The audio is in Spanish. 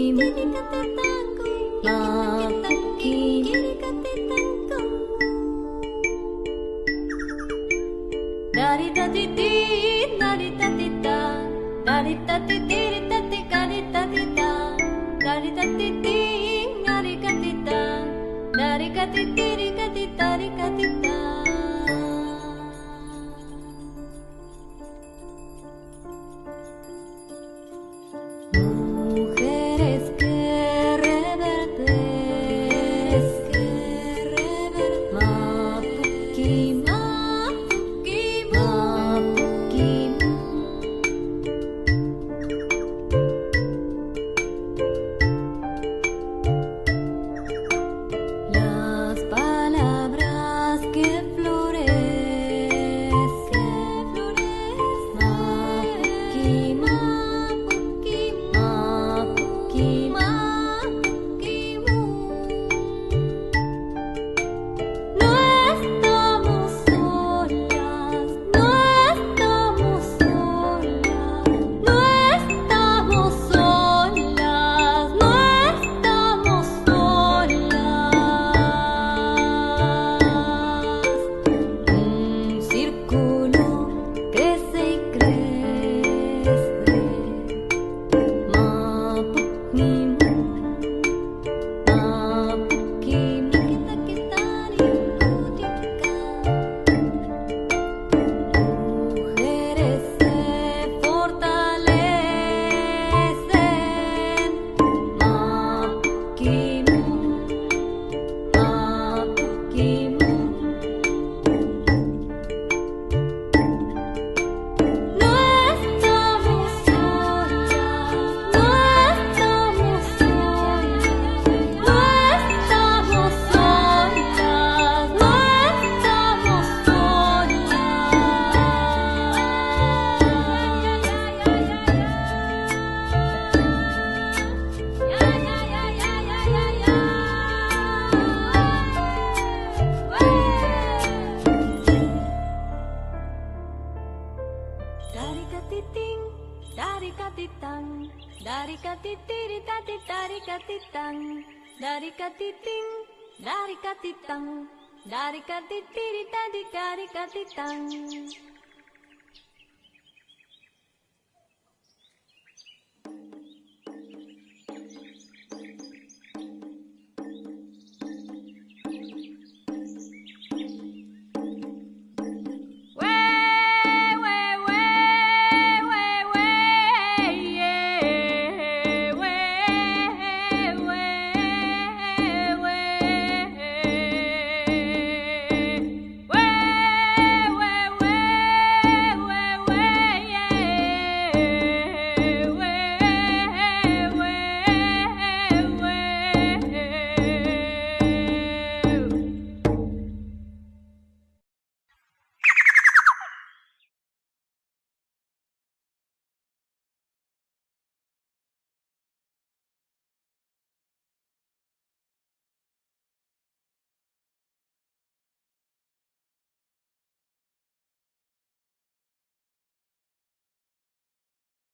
Dari tati ti, dari tati ta, dari tati tiri tati kari tati ta, dari tati ti, ngari kati ta, dari kati tiri kati tari kati ta. Mujeres que reverdes, mapuki, mapuki, mapuki. Las palabras que florecen, mapuki, mapuki, mapuki, mapuki, no estamos solas, no estamos solas, no estamos solas, no estamos solas. Un círculo crece y crece. Mapukimu, mapukimu, kitakitari, putika. Mujeres se fortalecen. Mapukimu, mapukimu. No estamos solas, no estamos solas, no estamos solas, no estamos Dari katiting, dari katitang, dari katitiri tati dari katitang, dari katiting, dari katitang, dari katitiri tadi dari katitang.